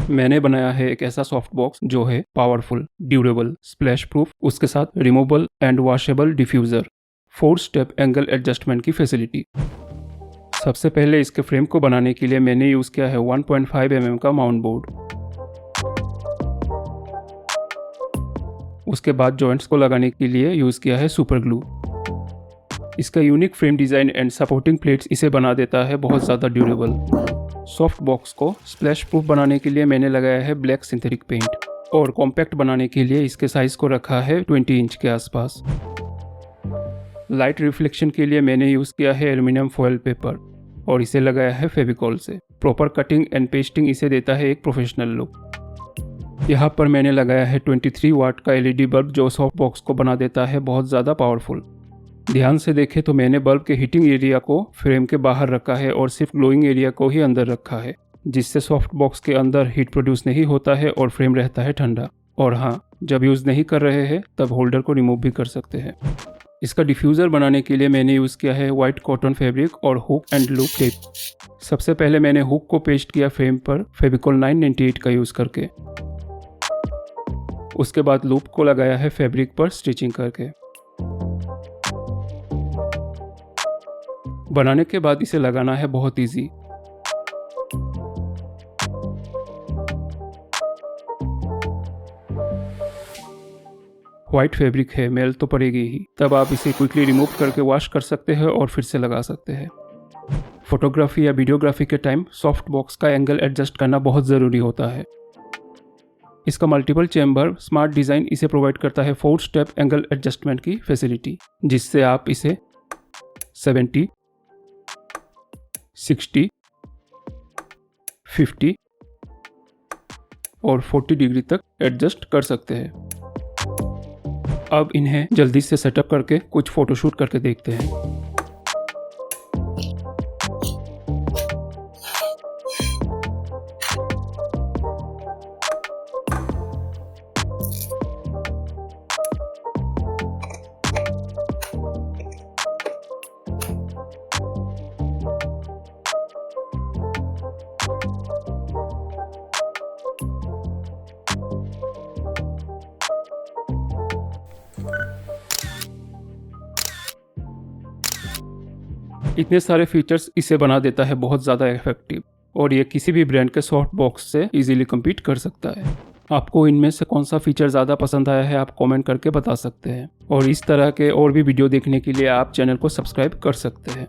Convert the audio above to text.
मैंने बनाया है एक ऐसा सॉफ्ट बॉक्स जो है पावरफुल, ड्यूरेबल, स्प्लैश प्रूफ, उसके साथ removable and washable diffuser, 4 step angle adjustment की फैसिलिटी। सबसे पहले इसके फ्रेम को बनाने के लिए मैंने यूज़ किया है 1.5 mm का माउंट बोर्ड। उसके बाद जॉइंट्स को लगाने के लिए यूज़ किया है सुपर ग्लू। इसका unique frame design and supporting plates इसे बना देता है बहुत ज़्यादा ड्यूरेबल। सॉफ्ट बॉक्स को स्प्लैश प्रूफ बनाने के लिए मैंने लगाया है ब्लैक सिंथेटिक पेंट और कॉम्पैक्ट बनाने के लिए इसके साइज़ को रखा है 20 इंच के आसपास। लाइट रिफ्लेक्शन के लिए मैंने यूज़ किया है एल्युमिनियम फॉयल पेपर और इसे लगाया है फेविकॉल से। प्रॉपर कटिंग एंड पेस्टिंग इसे देता है एक प्रोफेशनल लुक। यहाँ पर मैंने लगाया है 23 वाट का LED बल्ब जो सॉफ्ट बॉक्स को बना देता है बहुत ज़्यादा पावरफुल। ध्यान से देखें तो मैंने बल्ब के हीटिंग एरिया को फ्रेम के बाहर रखा है और सिर्फ ग्लोइंग एरिया को ही अंदर रखा है, जिससे सॉफ्ट बॉक्स के अंदर हीट प्रोड्यूस नहीं होता है और फ्रेम रहता है ठंडा। और हाँ, जब यूज़ नहीं कर रहे हैं तब होल्डर को रिमूव भी कर सकते हैं। इसका डिफ्यूज़र बनाने के लिए मैंने यूज़ किया है वाइट कॉटन फैब्रिक और हुक एंड लूप टेप। सबसे पहले मैंने हुक को पेस्ट किया फ्रेम पर फेविकॉल 998 का यूज़ करके। उसके बाद लूप को लगाया है फैब्रिक पर स्टिचिंग करके। बनाने के बाद इसे लगाना है बहुत इजी। व्हाइट फैब्रिक है, मेल तो पड़ेगी ही, तब आप इसे क्विकली रिमूव करके वॉश कर सकते हैं और फिर से लगा सकते हैं। फोटोग्राफी या वीडियोग्राफी के टाइम सॉफ्ट बॉक्स का एंगल एडजस्ट करना बहुत ज़रूरी होता है। इसका मल्टीपल चैम्बर स्मार्ट डिज़ाइन इसे प्रोवाइड करता है 4 स्टेप एंगल एडजस्टमेंट की फैसिलिटी, जिससे आप इसे 70, 60, 50 और 40 डिग्री तक एडजस्ट कर सकते हैं। अब इन्हें जल्दी से सेटअप करके कुछ फोटोशूट करके देखते हैं। इतने सारे फीचर्स इसे बना देता है बहुत ज़्यादा इफेक्टिव और ये किसी भी ब्रांड के सॉफ्ट बॉक्स से इजीली कम्पीट कर सकता है। आपको इनमें से कौन सा फीचर ज़्यादा पसंद आया है आप कमेंट करके बता सकते हैं और इस तरह के और भी वीडियो देखने के लिए आप चैनल को सब्सक्राइब कर सकते हैं।